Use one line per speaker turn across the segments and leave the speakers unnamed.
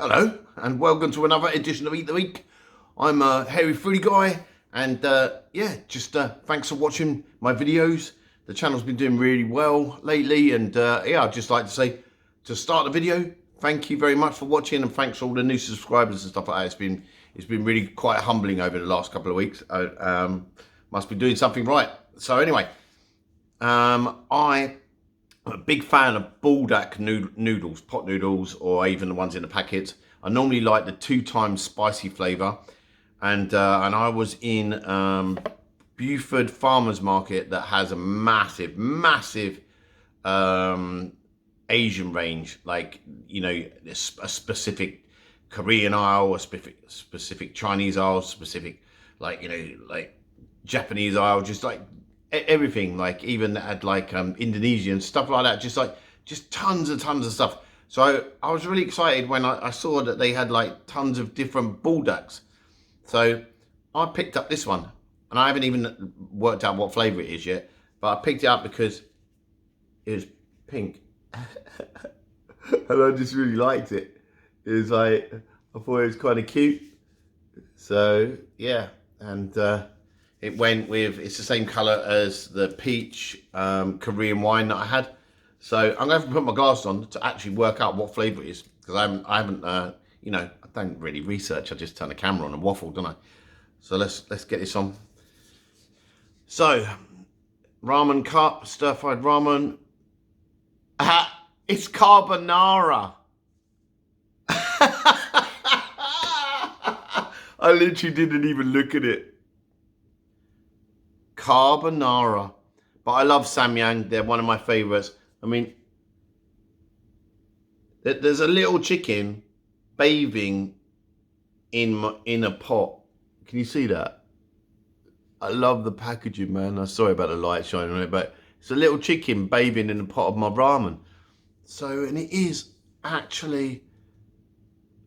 Hello, and welcome to another edition of Eat the Week. I'm a hairy foodie guy, and thanks for watching my videos. The channel's been doing really well lately, and I'd just like to say, to start the video, thank you very much for watching, and thanks for all the new subscribers and stuff like that. It's been really quite humbling over the last couple of weeks. Must be doing something right. So anyway, I'm a big fan of Buldak noodles, pot noodles, or even the ones in the packets. I normally like the 2 times spicy flavour, and I was in Buford Farmers Market that has a massive Asian range, like, you know, a specific Korean aisle, a specific Chinese aisle, specific, like, you know, like Japanese aisle, just like everything, like even had like Indonesian stuff like that, just tons of stuff. So I was really excited when I saw that they had like tons of different Buldaks. So I picked up this one, and I haven't even worked out what flavour it is yet, but I picked it up because it was pink. And I just really liked it. It was like, I thought it was kind of cute. So yeah, and it went with, it's the same colour as the peach Korean wine that I had. So I'm going to have to put my glasses on to actually work out what flavour it is, because I haven't you know, I don't really research. I just turn the camera on and waffle, don't I? So let's get this on. So, ramen cup, stir-fried ramen. It's carbonara. I literally didn't even look at it. Carbonara. But I love samyang. They're one of my favourites. I mean, there's a little chicken bathing in a pot. Can you see that? I love the packaging, man. I'm sorry about the light shining on it, but it's a little chicken bathing in a pot of my ramen. So, and it is actually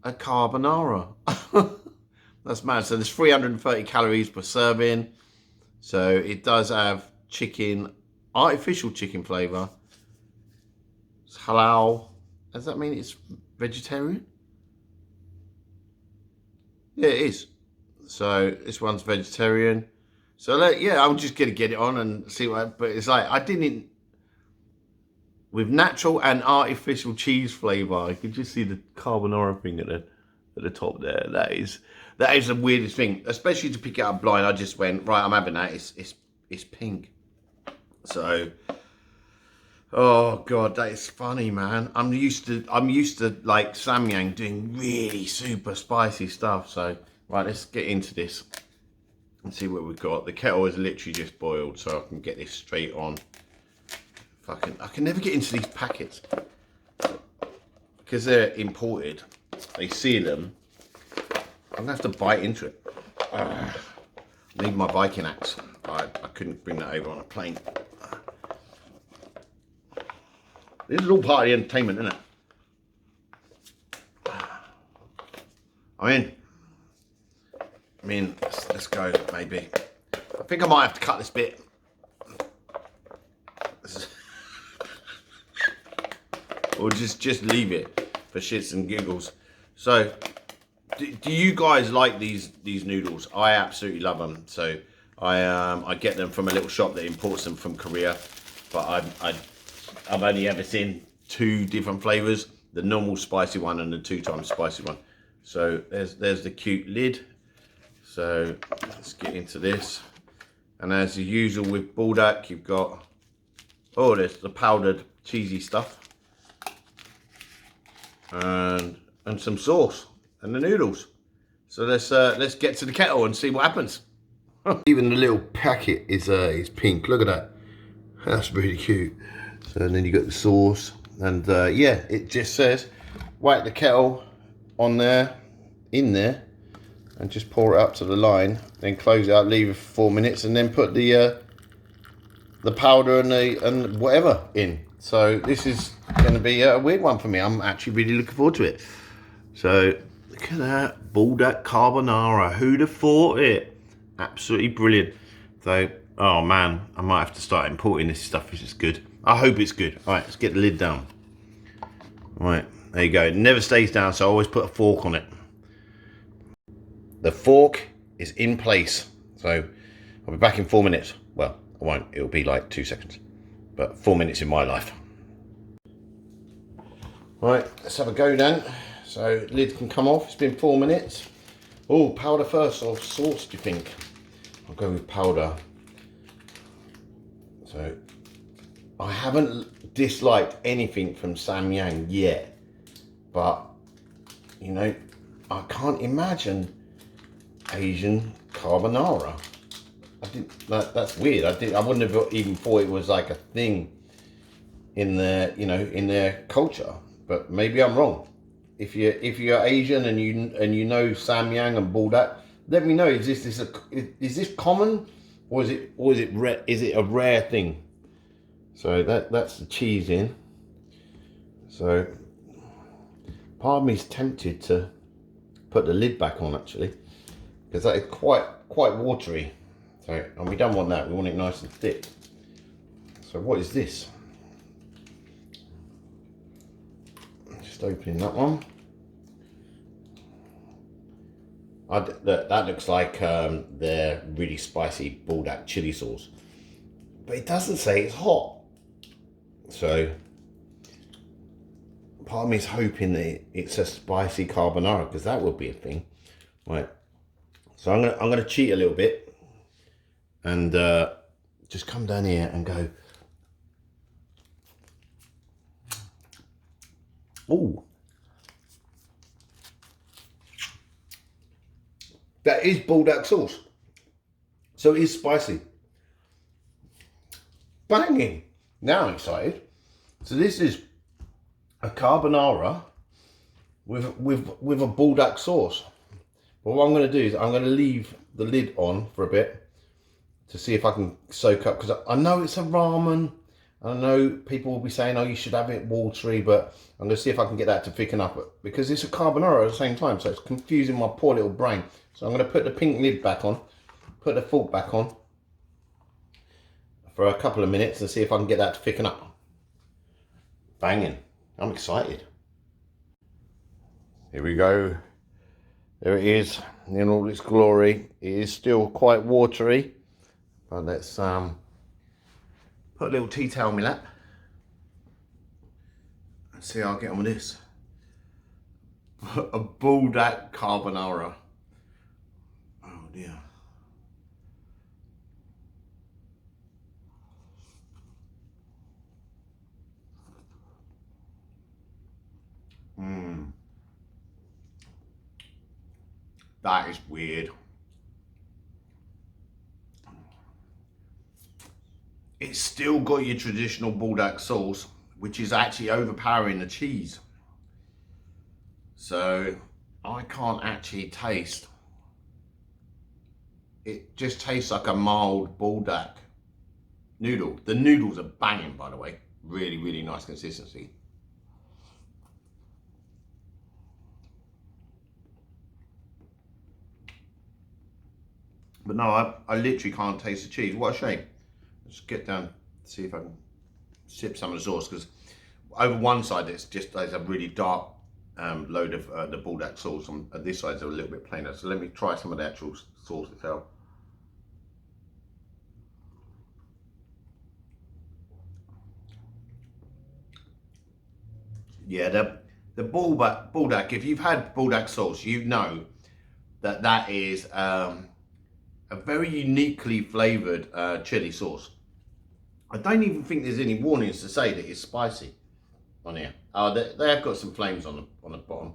a carbonara. That's mad. So there's 330 calories per serving. So it does have chicken, artificial chicken flavour. It's halal. Does that mean it's vegetarian? Yeah, it is. So this one's vegetarian. So yeah, I'm just gonna get it on and see what. But it's like, I didn't, with natural and artificial cheese flavour. I could just see the carbonara thing at the top there. That is the weirdest thing, especially to pick it up blind. I just went, right, I'm having that. It's pink. So, oh god, that is funny, man. I'm used to like samyang doing really super spicy stuff. So right, let's get into this and see what we've got. The kettle is literally just boiled, so I can get this straight on. I can never get into these packets because they're imported. They seal them. I'm gonna have to bite into it. I need my Viking axe. I couldn't bring that over on a plane. This is all part of the entertainment, isn't it? I mean, let's go, maybe. I think I might have to cut this bit. Or just leave it for shits and giggles. So, do you guys like these noodles? I absolutely love them. So I get them from a little shop that imports them from Korea. But I've only ever seen 2 different flavors: the normal spicy one and the 2 times spicy one. So there's the cute lid. So let's get into this. And as usual with Buldak, you've got, oh, there's the powdered cheesy stuff. And some sauce and the noodles. So let's get to the kettle and see what happens. Even the little packet is pink. Look at that. That's really cute. So and then you got the sauce, and yeah, it just says whack the kettle on there, in there, and just pour it up to the line. Then close it up, leave it for 4 minutes, and then put the powder and whatever in. So this is going to be a weird one for me. I'm actually really looking forward to it. So look at that, Buldak Carbonara. Who'd have thought it? Absolutely brilliant. So, oh man, I might have to start importing this stuff if it's good. I hope it's good. All right, let's get the lid down. All right, There you go. It never stays down, so I always put a fork on it. The fork is in place. So I'll be back in 4 minutes. Well, I won't. It'll be like 2 seconds. But 4 minutes in my life. Right, let's have a go then. So lid can come off. It's been 4 minutes. Oh, powder first or sauce, do you think? I'll go with powder. So I haven't disliked anything from Samyang yet, but you know, I can't imagine Asian carbonara. That's weird. I wouldn't have even thought it was like a thing in their, you know, in their culture. But maybe I'm wrong. If you're Asian and you know Samyang and Buldak, let me know. Is this common, or is it a rare thing? So that's the cheese in. So part of me is tempted to put the lid back on actually, because that is quite watery. So, and we don't want that. We want it nice and thick. So what is this? Just opening that one. That looks like their really spicy Buldak chili sauce, but it doesn't say it's hot. So part of me is hoping that it's a spicy carbonara, because that would be a thing, right? So I'm gonna cheat a little bit and just come down here and go. Ooh. That is Buldak sauce. So it is spicy. Banging. Now I'm excited. So this is a carbonara with a Buldak sauce. But what I'm going to do is I'm going to leave the lid on for a bit to see if I can soak up, because I know it's a ramen. I know people will be saying, oh, you should have it watery, but I'm going to see if I can get that to thicken up, because it's a carbonara at the same time, so it's confusing my poor little brain. So I'm going to put the pink lid back on, put the fork back on for a couple of minutes and see if I can get that to thicken up. Banging. I'm excited. Here we go. There it is in all its glory. It is still quite watery, but let's put a little tea towel on my lap and see how I get on with this. A Buldak carbonara. Oh dear. That is weird. It's still got your traditional Buldak sauce, which is actually overpowering the cheese. So I can't actually taste. It just tastes like a mild Buldak noodle. The noodles are banging, by the way. Really, really nice consistency. But no, I literally can't taste the cheese. What a shame. Let's get down, see if I can sip some of the sauce, because over one side there's a really dark load of the Buldak sauce. On this side's a little bit plainer. So let me try some of the actual sauce itself. Yeah, the Buldak, if you've had Buldak sauce, you know that is a very uniquely flavoured chili sauce. I don't even think there's any warnings to say that it's spicy on here. Oh, they have got some flames on the bottom,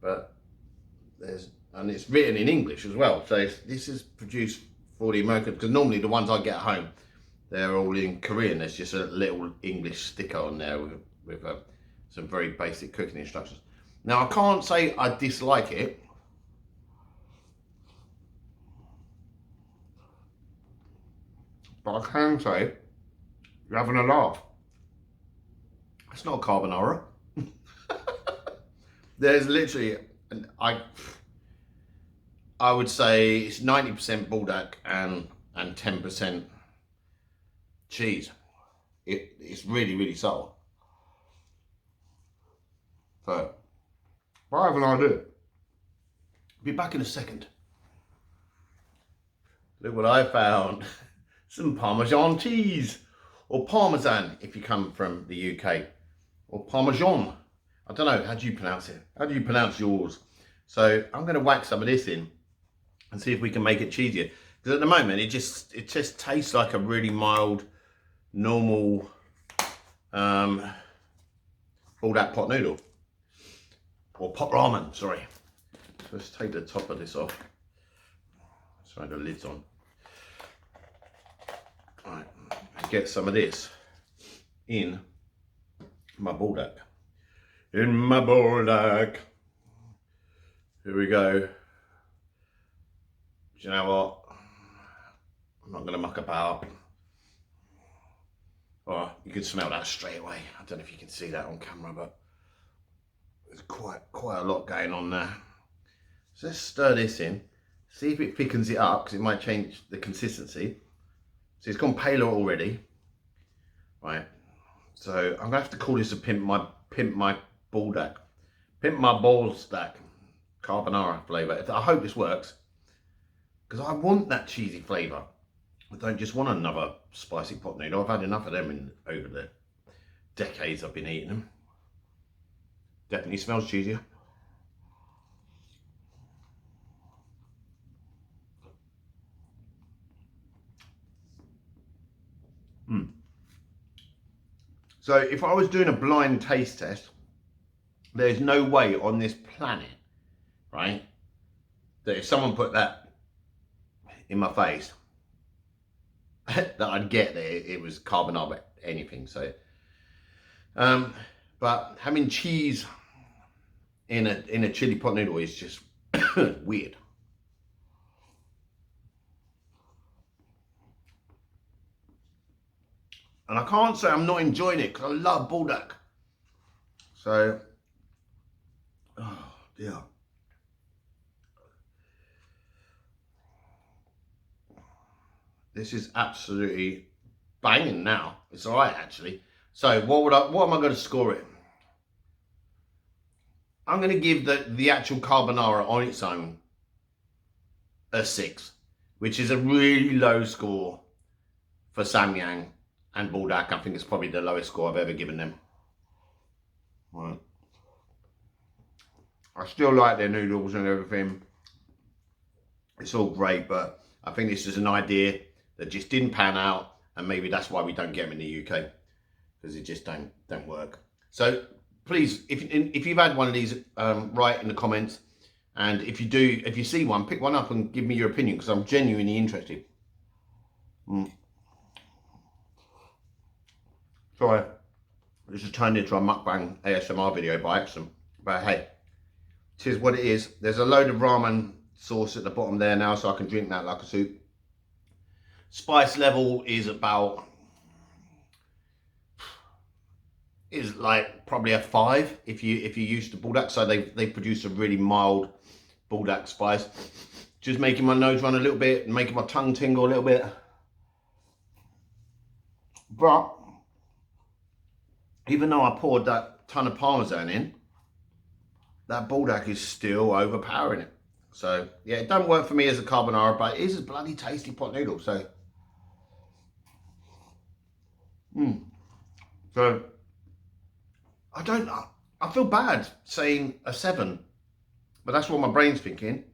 but and it's written in English as well. So this is produced for the American, because normally the ones I get at home, they're all in Korean. There's just a little English sticker on there with some very basic cooking instructions. Now I can't say I dislike it. But I can say, you're having a laugh. It's not a carbonara. There's literally, I would say it's 90% Buldak and 10% cheese. It's really, really subtle. So, I have an idea. Be back in a second. Look what I found. Some Parmesan cheese. Or Parmesan if you come from the UK. Or Parmesan. I don't know, how do you pronounce it? How do you pronounce yours? So I'm going to whack some of this in and see if we can make it cheesier. Because at the moment it just tastes like a really mild, normal buldak pot noodle. Or pot ramen, sorry. So let's take the top of this off. Sorry, the lid's on. Right, and get some of this in my buldak. In my buldak. Here we go. Do you know what? I'm not going to muck about. Oh, you can smell that straight away. I don't know if you can see that on camera, but there's quite a lot going on there. So let's stir this in. See if it thickens it up, because it might change the consistency. So it's gone paler already. Right. So I'm gonna have to call this a pimp my buldak. Pimp my balls stack. Carbonara flavour. I hope this works. Because I want that cheesy flavour. I don't just want another spicy pot noodle. I've had enough of them over the decades I've been eating them. Definitely smells cheesier. So if I was doing a blind taste test, there's no way on this planet, right, that if someone put that in my face, that I'd get that it was carbonara anything. So, but having cheese in a chili pot noodle is just weird. And I can't say I'm not enjoying it because I love buldak. So, oh dear. This is absolutely banging now. It's all right actually. So what am I going to score it? I'm going to give the actual carbonara on its own a 6, which is a really low score for samyang and buldak. I think it's probably the lowest score I've ever given them. Right. I still like their noodles and everything. It's all great, but I think this is an idea that just didn't pan out, and maybe that's why we don't get them in the UK, because it just don't work. So please, if you've had one of these, write in the comments, and if you see one, pick one up and give me your opinion, because I'm genuinely interested. Sorry, this has turned into a mukbang ASMR video by accident, but hey, it is what it is. There's a load of ramen sauce at the bottom there now, so I can drink that like a soup. Spice level is like probably a 5 if you use the buldak. So they produce a really mild buldak spice, just making my nose run a little bit and making my tongue tingle a little bit. But even though I poured that ton of parmesan in, that buldak is still overpowering it. So yeah, it don't work for me as a carbonara, but it is a bloody tasty pot noodle. So so I feel bad saying a 7, but that's what my brain's thinking.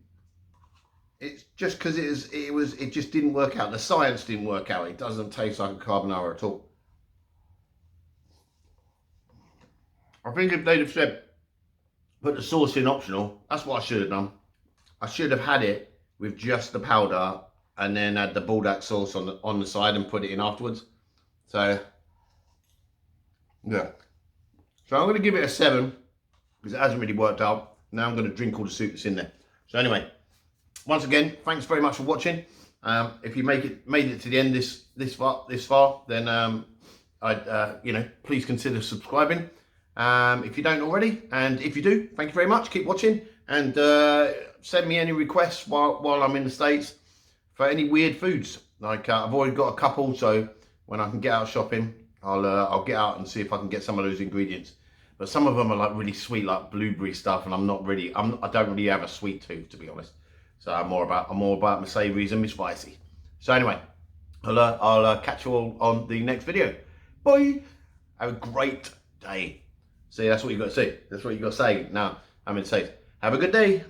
It's just because it just didn't work out. The science didn't work out. It doesn't taste like a carbonara at all. I think if they'd have said put the sauce in optional, that's what I should have done. I should have had it with just the powder and then add the buldak sauce on the side and put it in afterwards. So yeah. So I'm going to give it a 7 because it hasn't really worked out. Now I'm going to drink all the soup that's in there. So anyway, once again, thanks very much for watching. If you made it to the end this far, then please consider subscribing. If you don't already, and if you do, thank you very much. Keep watching, and send me any requests while I'm in the States for any weird foods. Like I've already got a couple, so when I can get out shopping, I'll get out and see if I can get some of those ingredients. But some of them are like really sweet, like blueberry stuff, and I don't really have a sweet tooth, to be honest. So I'm more about my savouries and my spicy. So anyway, I'll catch you all on the next video. Bye. Have a great day. See, that's what you got to say. That's what you got to say. Now, I'm in safe. Have a good day.